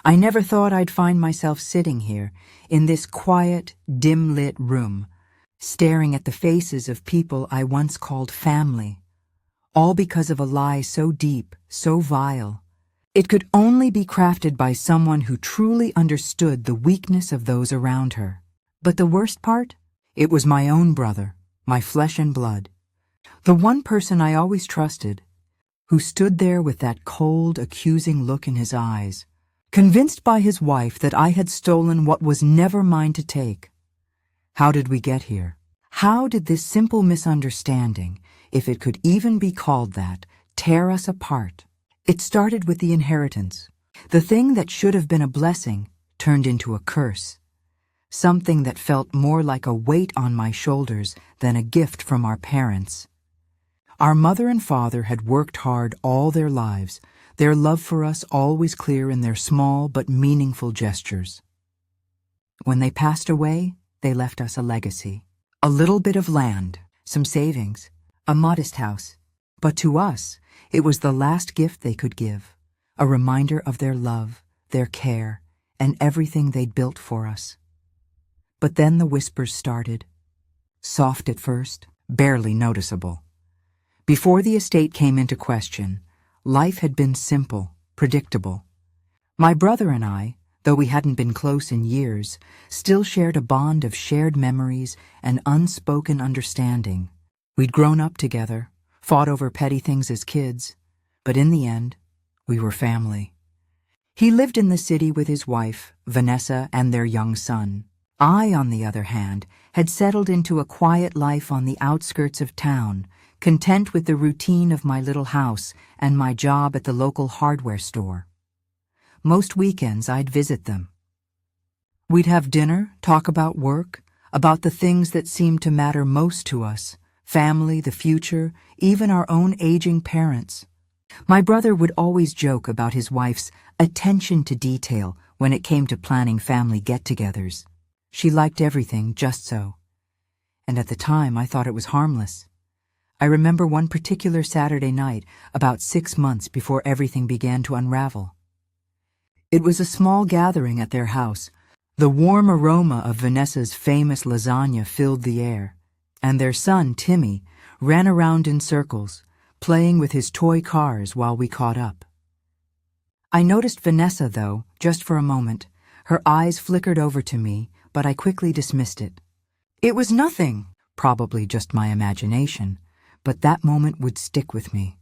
I never thought I'd find myself sitting here, in this quiet, dim-lit room, staring at the faces of people I once called family, all because of a lie so deep, so vile. It could only be crafted by someone who truly understood the weakness of those around her. But the worst part? It was my own brother, my flesh and blood. The one person I always trusted, who stood there with that cold, accusing look in his eyes, convinced by his wife that I had stolen what was never mine to take. How did we get here? How did this simple misunderstanding, if it could even be called that, tear us apart? It started with the inheritance. The thing that should have been a blessing turned into a curse. Something that felt more like a weight on my shoulders than a gift from our parents. Our mother and father had worked hard all their lives, their love for us always clear in their small but meaningful gestures. When they passed away, they left us a legacy. A little bit of land, some savings, a modest house. But to us, it was the last gift they could give, a reminder of their love, their care, and everything they'd built for us. But then the whispers started. Soft at first, barely noticeable. Before the estate came into question, life had been simple, predictable. My brother and I, though we hadn't been close in years, still shared a bond of shared memories and unspoken understanding. We'd grown up together, fought over petty things as kids, but in the end, we were family. He lived in the city with his wife, Vanessa, and their young son. I, on the other hand, had settled into a quiet life on the outskirts of town, content with the routine of my little house and my job at the local hardware store. Most weekends I'd visit them. We'd have dinner, talk about work, about the things that seemed to matter most to us, family, the future, even our own aging parents. My brother would always joke about his wife's attention to detail when it came to planning family get-togethers. She liked everything just so. And at the time I thought it was harmless. I remember one particular Saturday night, about 6 months before everything began to unravel. It was a small gathering at their house. The warm aroma of Vanessa's famous lasagna filled the air, and their son, Timmy, ran around in circles, playing with his toy cars while we caught up. I noticed Vanessa, though, just for a moment. Her eyes flickered over to me, but I quickly dismissed it. It was nothing, probably just my imagination, but that moment would stick with me.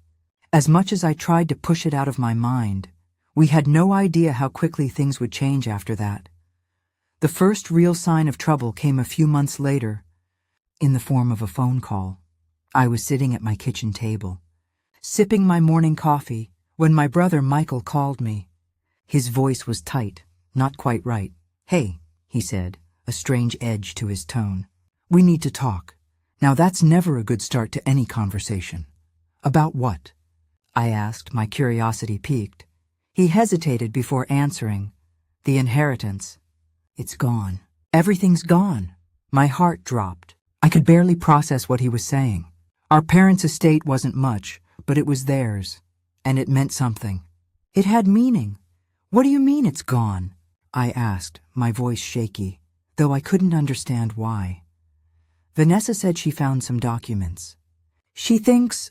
As much as I tried to push it out of my mind, we had no idea how quickly things would change after that. The first real sign of trouble came a few months later, in the form of a phone call. I was sitting at my kitchen table, sipping my morning coffee, when my brother Michael called me. His voice was tight, not quite right. "Hey," he said, a strange edge to his tone. "We need to talk." Now that's never a good start to any conversation. "About what?" I asked, my curiosity piqued. He hesitated before answering. "The inheritance. It's gone. Everything's gone." My heart dropped. I could barely process what he was saying. Our parents' estate wasn't much, but it was theirs, and it meant something. It had meaning. "What do you mean it's gone?" I asked, my voice shaky, though I couldn't understand why. Vanessa said she found some documents. She thinks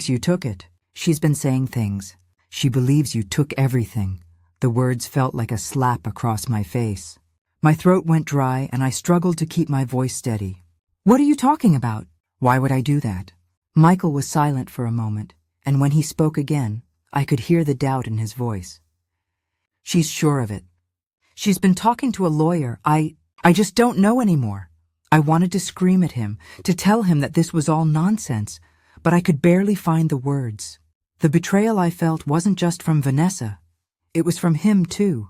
you took it. She's been saying things. She believes you took everything. The words felt like a slap across my face. My throat went dry and I struggled to keep my voice steady. "What are you talking about?" "Why would I do that?" Michael was silent for a moment, and when he spoke again, I could hear the doubt in his voice. "She's sure of it. She's been talking to a lawyer. I just don't know anymore." I wanted to scream at him, to tell him that this was all nonsense, but I could barely find the words. The betrayal I felt wasn't just from Vanessa. It was from him, too.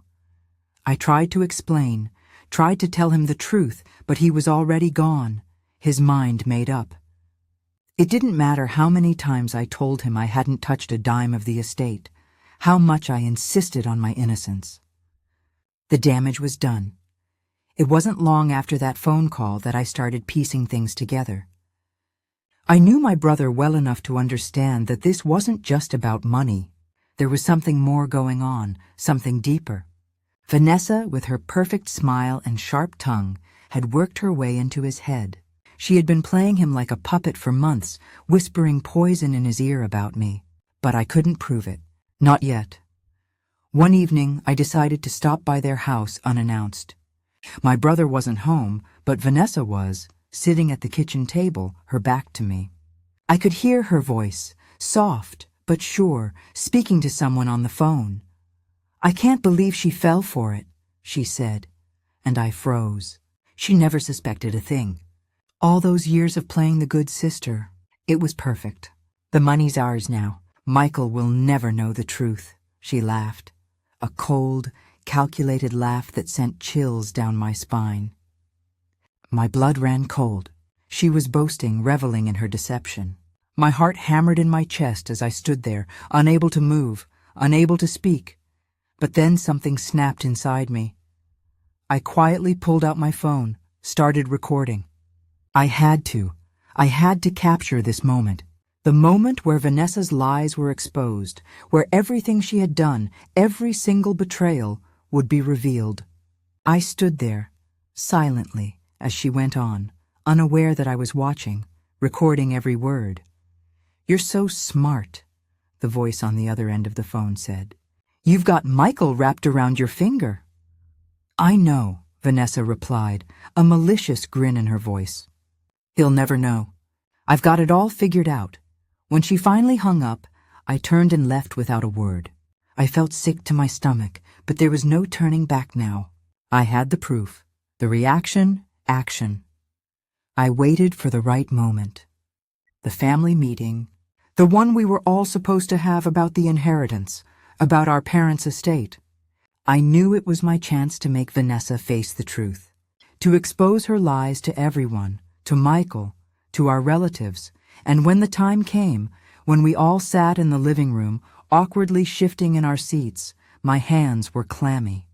I tried to explain, tried to tell him the truth, but he was already gone, his mind made up. It didn't matter how many times I told him I hadn't touched a dime of the estate, how much I insisted on my innocence. The damage was done. It wasn't long after that phone call that I started piecing things together. I knew my brother well enough to understand that this wasn't just about money. There was something more going on, something deeper. Vanessa, with her perfect smile and sharp tongue, had worked her way into his head. She had been playing him like a puppet for months, whispering poison in his ear about me. But I couldn't prove it. Not yet. One evening, I decided to stop by their house unannounced. My brother wasn't home, but Vanessa was, sitting at the kitchen table, her back to me. I could hear her voice, soft but sure, speaking to someone on the phone. "I can't believe she fell for it," she said, and I froze. She never suspected a thing. All those years of playing the good sister, it was perfect. "The money's ours now. Michael will never know the truth," she laughed. A cold, calculated laugh that sent chills down my spine. My blood ran cold. She was boasting, reveling in her deception. My heart hammered in my chest as I stood there, unable to move, unable to speak. But then something snapped inside me. I quietly pulled out my phone, started recording. I had to capture this moment. The moment where Vanessa's lies were exposed, where everything she had done, every single betrayal, would be revealed. I stood there, silently, as she went on, unaware that I was watching, recording every word. "You're so smart," the voice on the other end of the phone said. "You've got Michael wrapped around your finger." "I know," Vanessa replied, a malicious grin in her voice. "He'll never know. I've got it all figured out." When she finally hung up, I turned and left without a word. I felt sick to my stomach, but there was no turning back now. I had the proof, the reaction, action. I waited for the right moment. The family meeting, the one we were all supposed to have about the inheritance, about our parents' estate. I knew it was my chance to make Vanessa face the truth, to expose her lies to everyone, to Michael, to our relatives, and when the time came, when we all sat in the living room, awkwardly shifting in our seats, my hands were clammy.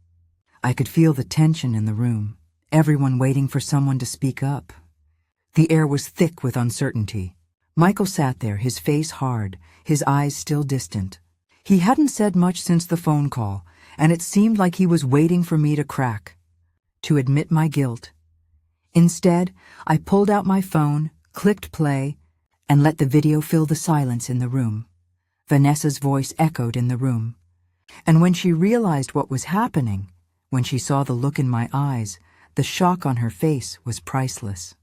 I could feel the tension in the room, everyone waiting for someone to speak up. The air was thick with uncertainty. Michael sat there, his face hard, his eyes still distant. He hadn't said much since the phone call, and it seemed like he was waiting for me to crack, to admit my guilt. Instead, I pulled out my phone, clicked play, and let the video fill the silence in the room. Vanessa's voice echoed in the room. And when she realized what was happening, when she saw the look in my eyes, the shock on her face was priceless.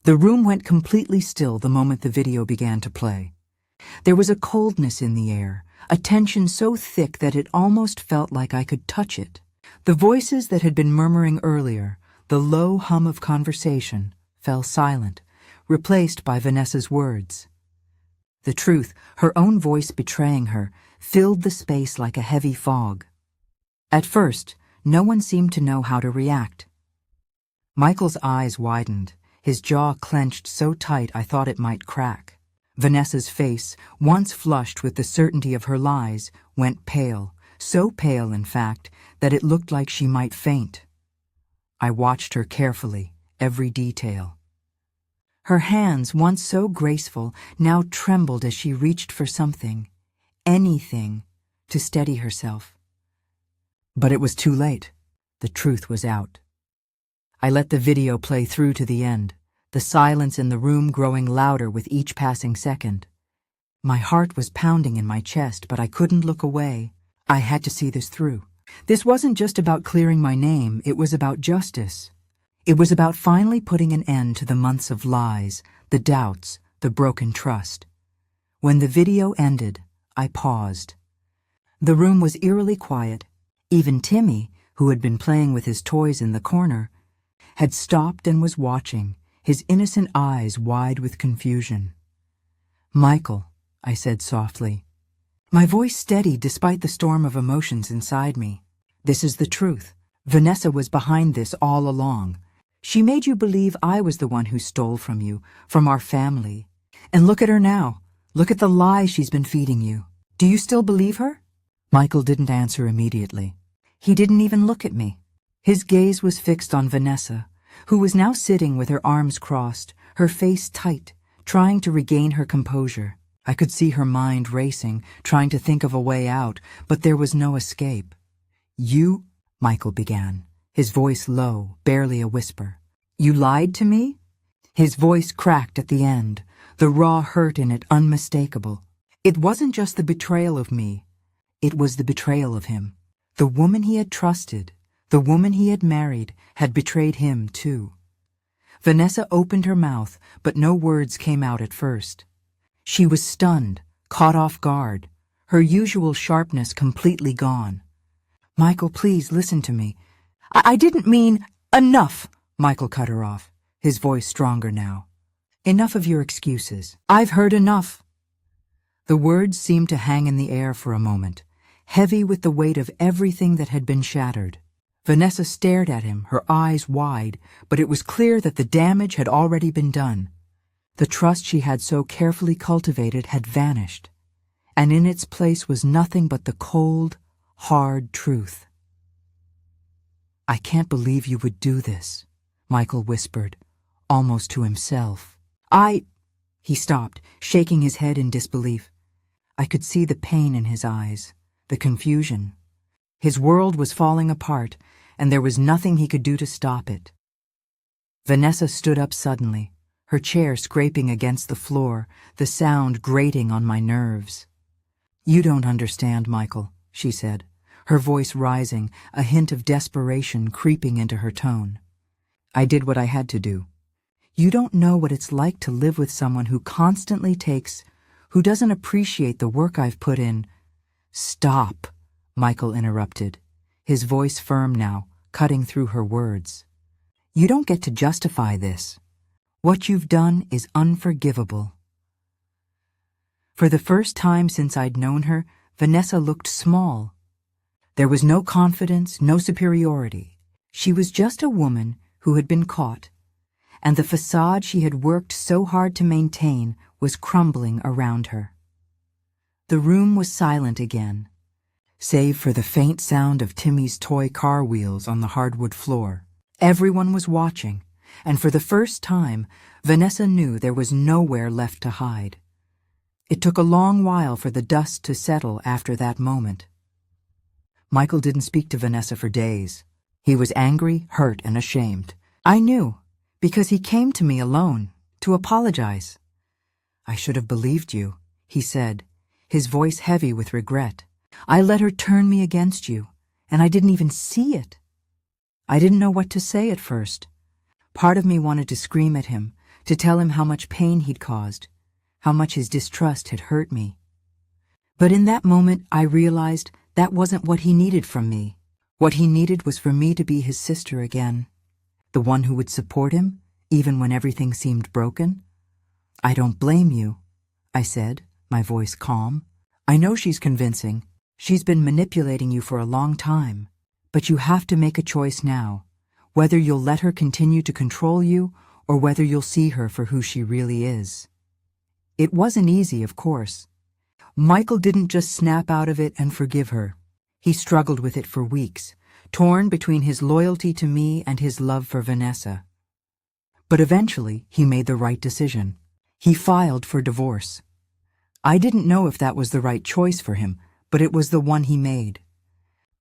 The room went completely still the moment the video began to play. There was a coldness in the air, a tension so thick that it almost felt like I could touch it. The voices that had been murmuring earlier, the low hum of conversation, fell silent, replaced by Vanessa's words. The truth, her own voice betraying her, filled the space like a heavy fog. At first, no one seemed to know how to react. Michael's eyes widened, his jaw clenched so tight I thought it might crack. Vanessa's face, once flushed with the certainty of her lies, went pale, so pale, in fact, that it looked like she might faint. I watched her carefully, every detail. Her hands, once so graceful, now trembled as she reached for something, anything, to steady herself. But it was too late. The truth was out. I let the video play through to the end, the silence in the room growing louder with each passing second. My heart was pounding in my chest, but I couldn't look away. I had to see this through. This wasn't just about clearing my name, it was about justice. It was about finally putting an end to the months of lies, the doubts, the broken trust. When the video ended, I paused. The room was eerily quiet. Even Timmy, who had been playing with his toys in the corner, had stopped and was watching, his innocent eyes wide with confusion. "Michael," I said softly. My voice steadied despite the storm of emotions inside me. "This is the truth. Vanessa was behind this all along. She made you believe I was the one who stole from you, from our family. And look at her now. Look at the lies she's been feeding you. Do you still believe her?" Michael didn't answer immediately. He didn't even look at me. His gaze was fixed on Vanessa, who was now sitting with her arms crossed, her face tight, trying to regain her composure. I could see her mind racing, trying to think of a way out, but there was no escape. "You Michael began, his voice low, barely a whisper. "You lied to me?" His voice cracked at the end, the raw hurt in it unmistakable. It wasn't just the betrayal of me. It was the betrayal of him. The woman he had trusted, the woman he had married, had betrayed him too. Vanessa opened her mouth, but no words came out at first. She was stunned, caught off guard, her usual sharpness completely gone. "Michael, please listen to me." I didn't mean—" "Enough!" Michael cut her off, his voice stronger now. "Enough of your excuses. I've heard enough." The words seemed to hang in the air for a moment, heavy with the weight of everything that had been shattered. Vanessa stared at him, her eyes wide, but it was clear that the damage had already been done. The trust she had so carefully cultivated had vanished, and in its place was nothing but the cold, hard truth. "I can't believe you would do this," Michael whispered, almost to himself. He stopped, shaking his head in disbelief. I could see the pain in his eyes, the confusion. His world was falling apart, and there was nothing he could do to stop it. Vanessa stood up suddenly, her chair scraping against the floor, the sound grating on my nerves. "You don't understand, Michael," she said, her voice rising, a hint of desperation creeping into her tone. "I did what I had to do. You don't know what it's like to live with someone who constantly who doesn't appreciate the work I've put in." "Stop," Michael interrupted, his voice firm now, cutting through her words. "You don't get to justify this. What you've done is unforgivable." For the first time since I'd known her, Vanessa looked small. There was no confidence, no superiority. She was just a woman who had been caught, and the facade she had worked so hard to maintain was crumbling around her. The room was silent again, save for the faint sound of Timmy's toy car wheels on the hardwood floor. Everyone was watching, and for the first time, Vanessa knew there was nowhere left to hide. It took a long while for the dust to settle after that moment. Michael didn't speak to Vanessa for days. He was angry, hurt, and ashamed. I knew, because he came to me alone, to apologize. "I should have believed you," he said, his voice heavy with regret. "I let her turn me against you, and I didn't even see it. I didn't know what to say at first. Part of me wanted to scream at him, to tell him how much pain he'd caused, how much his distrust had hurt me. But in that moment, I realized that wasn't what he needed from me. What he needed was for me to be his sister again, the one who would support him, even when everything seemed broken. "I don't blame you," I said, my voice calm. "I know she's convincing. She's been manipulating you for a long time. But you have to make a choice now, whether you'll let her continue to control you or whether you'll see her for who she really is." It wasn't easy, of course. Michael didn't just snap out of it and forgive her. He struggled with it for weeks, torn between his loyalty to me and his love for Vanessa. But eventually, he made the right decision. He filed for divorce. I didn't know if that was the right choice for him, but it was the one he made.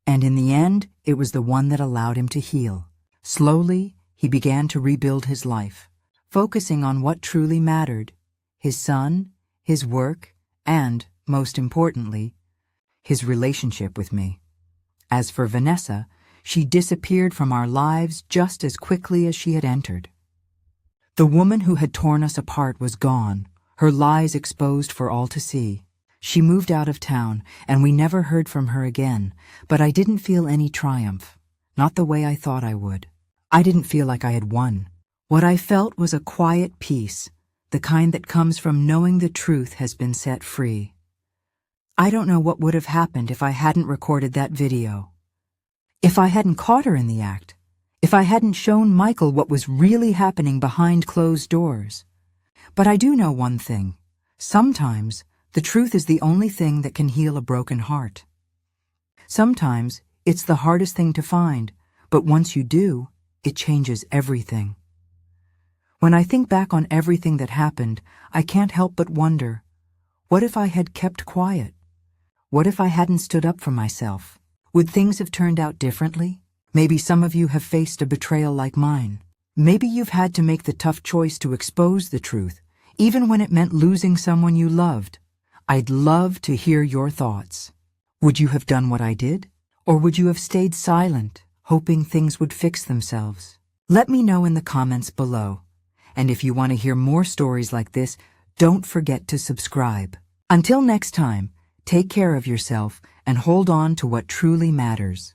And in the end, it was the one that allowed him to heal. Slowly, he began to rebuild his life, focusing on what truly mattered: his son, his work, and, most importantly, his relationship with me. As for Vanessa, she disappeared from our lives just as quickly as she had entered. The woman who had torn us apart was gone, her lies exposed for all to see. She moved out of town, and we never heard from her again, but I didn't feel any triumph, not the way I thought I would. I didn't feel like I had won. What I felt was a quiet peace, the kind that comes from knowing the truth has been set free. I don't know what would have happened if I hadn't recorded that video. If I hadn't caught her in the act. If I hadn't shown Michael what was really happening behind closed doors. But I do know one thing. Sometimes, the truth is the only thing that can heal a broken heart. Sometimes, it's the hardest thing to find, but once you do, it changes everything. When I think back on everything that happened, I can't help but wonder, what if I had kept quiet? What if I hadn't stood up for myself? Would things have turned out differently? Maybe some of you have faced a betrayal like mine. Maybe you've had to make the tough choice to expose the truth, even when it meant losing someone you loved. I'd love to hear your thoughts. Would you have done what I did? Or would you have stayed silent, hoping things would fix themselves? Let me know in the comments below. And if you want to hear more stories like this, don't forget to subscribe. Until next time, take care of yourself and hold on to what truly matters.